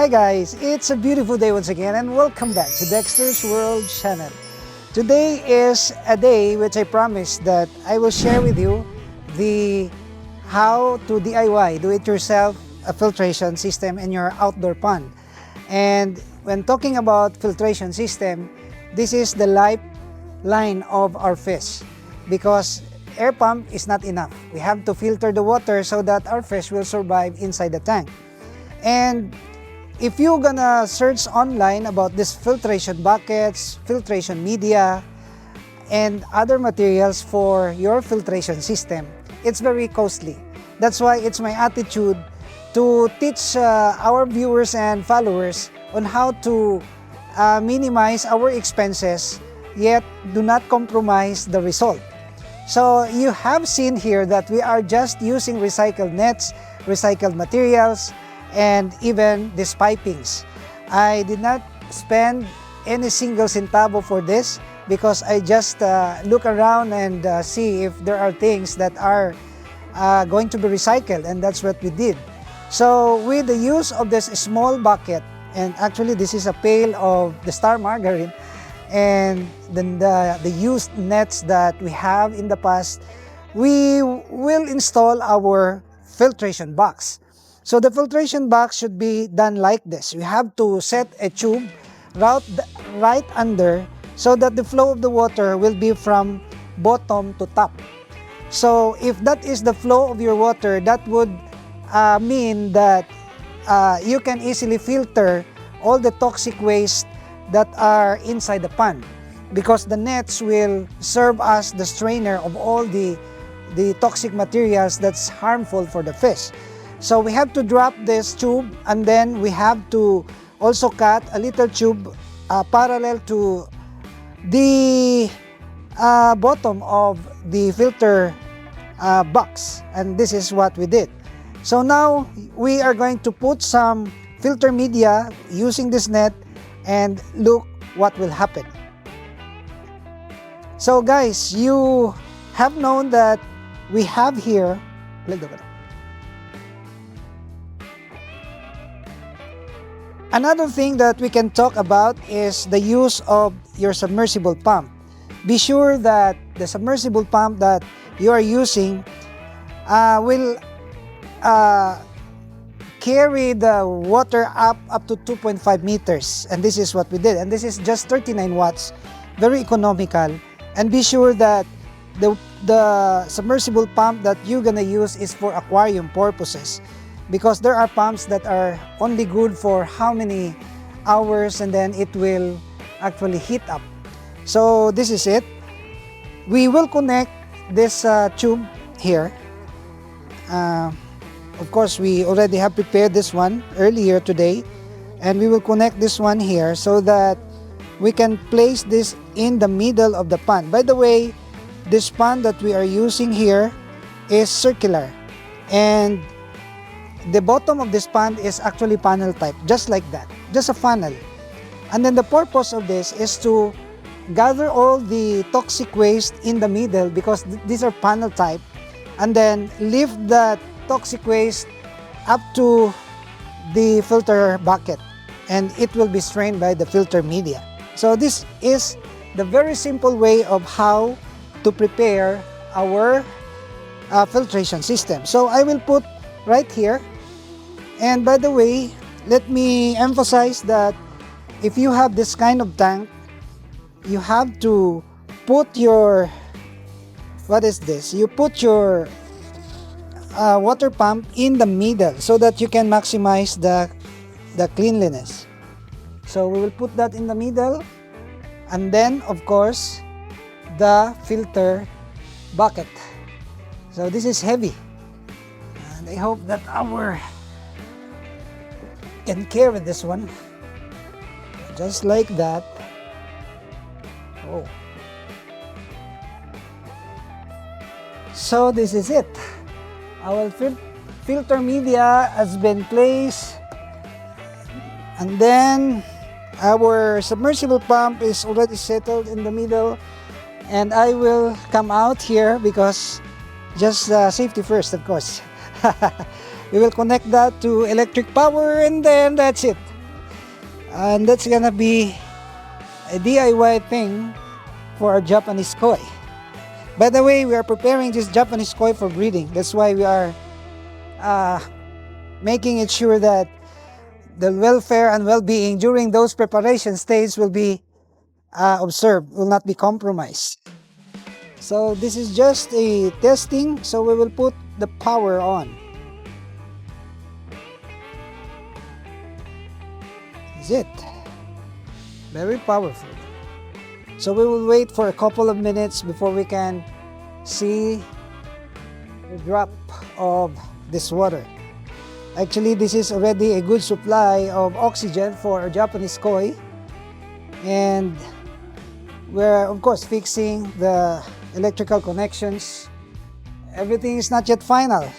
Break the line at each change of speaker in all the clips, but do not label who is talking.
guys, it's a beautiful day once again and welcome back to Dexter's World channel. Today is a day which I promised that I will share with you the how to DIY, do it yourself, a filtration system in your outdoor pond. And when talking about filtration system, this is the lifeline of our fish because air pump is not enough. We have to filter the water so that our fish will survive inside the tank. And if you're gonna search online about this filtration buckets, filtration media, and other materials for your filtration system, it's very costly. That's why it's my attitude to teach our viewers and followers on how to minimize our expenses, yet do not compromise the result. So you have seen here that we are just using recycled nets, recycled materials, and even these pipings. I did not spend any single centavo for this because I just look around and see if there are things that are going to be recycled, and that's what we did. So with the use of this small bucket, and actually this is a pail of the Star Margarine, and then the used nets that we have in the past, we will install our filtration box. So the filtration box should be done like this. We have to set a tube right under so that the flow of the water will be from bottom to top. So if that is the flow of your water, that would mean that you can easily filter all the toxic waste that are inside the pond, because the nets will serve as the strainer of all the toxic materials that's harmful for the fish. So we have to drop this tube, and then we have to also cut a little tube parallel to the bottom of the filter box, and this is what we did. So now we are going to put some filter media using this net and look what will happen. So guys, you have known that we have here, another thing that we can talk about is the use of your submersible pump. Be sure that the submersible pump that you are using will carry the water up to 2.5 meters, and this is what we did, and this is just 39 watts, very economical. And be sure that the submersible pump that you're gonna use is for aquarium purposes, because there are pumps that are only good for how many hours and then it will actually heat up. So this is it. We will connect this tube here. Of course, we already have prepared this one earlier today, and we will connect this one here so that we can place this in the middle of the pond. By the way, this pond that we are using here is circular, and the bottom of this pond is actually funnel type, just like that, just a funnel. And then the purpose of this is to gather all the toxic waste in the middle, because these are funnel type, and then lift that toxic waste up to the filter bucket, and it will be strained by the filter media. So this is the very simple way of how to prepare our filtration system. So I will put right here. And by the way, let me emphasize that if you have this kind of tank, you have to put your, what is this? You put your water pump in the middle so that you can maximize the cleanliness. So we will put that in the middle, and then of course the filter bucket. So this is heavy, and I hope that our can carry this one just like that. Oh, so this is it. Our filter media has been placed, and then our submersible pump is already settled in the middle, and I will come out here because just safety first, of course. We will connect that to electric power, and then that's it. And that's gonna be a DIY thing for our Japanese koi. By the way, we are preparing this Japanese koi for breeding. That's why we are making it sure that the welfare and well-being during those preparation stages will be observed, will not be compromised. So this is just a testing, so we will put the power on. Is it? Very powerful. So we will wait for a couple of minutes before we can see a drop of this water. Actually, this is already a good supply of oxygen for our Japanese koi. And we're, of course, fixing the electrical connections. Everything is not yet final.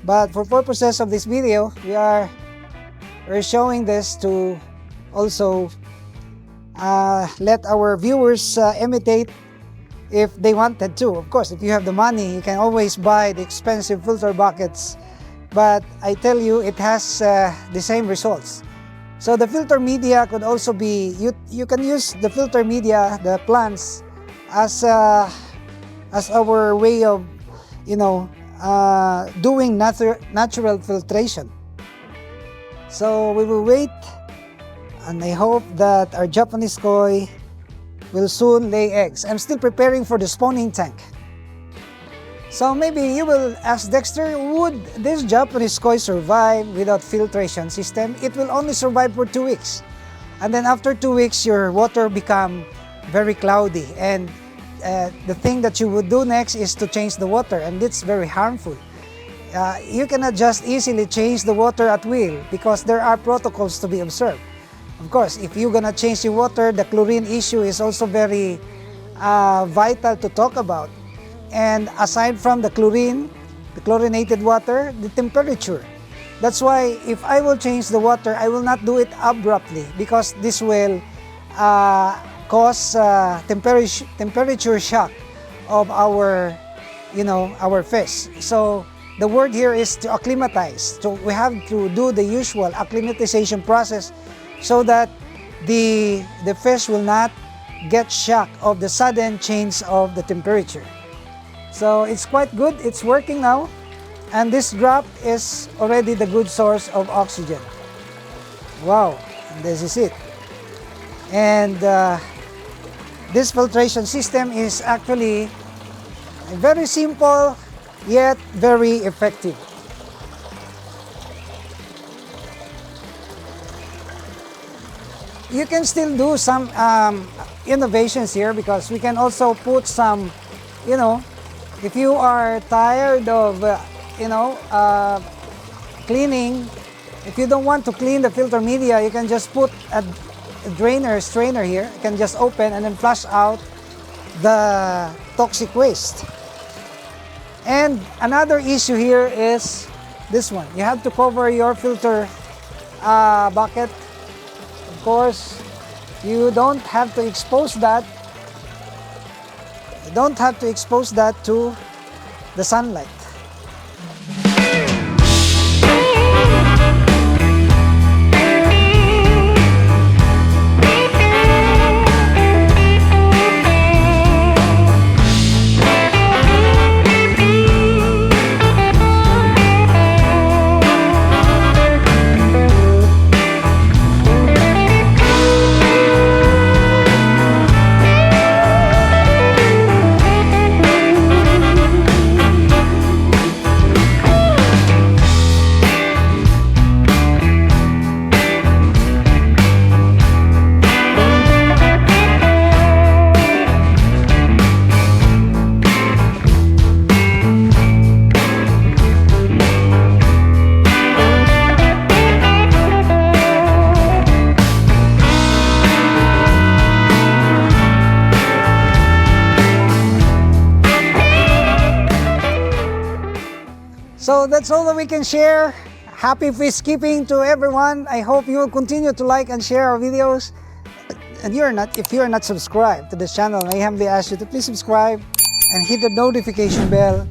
But for purposes of this video, we're showing this to also let our viewers imitate if they wanted to. Of course, if you have the money, you can always buy the expensive filter buckets. But I tell you, it has the same results. So the filter media could also be, you can use the filter media, the plants, as our way of, doing natural filtration. So we will wait, and I hope that our Japanese koi will soon lay eggs. I'm still preparing for the spawning tank. So maybe you will ask, Dexter, would this Japanese koi survive without filtration system? It will only survive for 2 weeks. And then after 2 weeks, your water become very cloudy. And the thing that you would do next is to change the water, and it's very harmful. You cannot just easily change the water at will because there are protocols to be observed. Of course, if you're gonna change the water, the chlorine issue is also very vital to talk about. And aside from the chlorine, the chlorinated water, the temperature. That's why if I will change the water, I will not do it abruptly because this will cause temperature shock of our fish. So the word here is to acclimatize. So we have to do the usual acclimatization process so that the fish will not get shocked of the sudden change of the temperature. So it's quite good, it's working now, and this drop is already the good source of oxygen. Wow, this is it. And this filtration system is actually very simple yet very effective. You can still do some innovations here because we can also put some, if you are tired of, cleaning, if you don't want to clean the filter media, you can just put a strainer here. You can just open and then flush out the toxic waste. And another issue here is this one. You have to cover your filter bucket. Of course, you don't have to expose that. You don't have to expose that to the sunlight. So that's all that we can share. Happy fish keeping to everyone. I hope you will continue to like and share our videos. And if you are not subscribed to this channel, I humbly ask you to please subscribe and hit the notification bell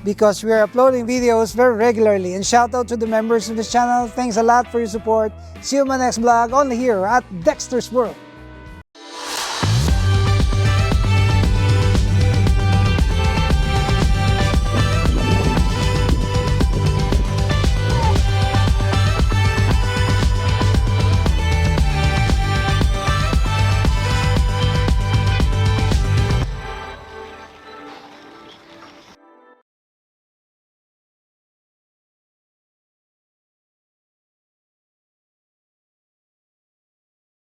because we are uploading videos very regularly. And shout out to the members of this channel. Thanks a lot for your support. See you in my next vlog only here at Dexter's World.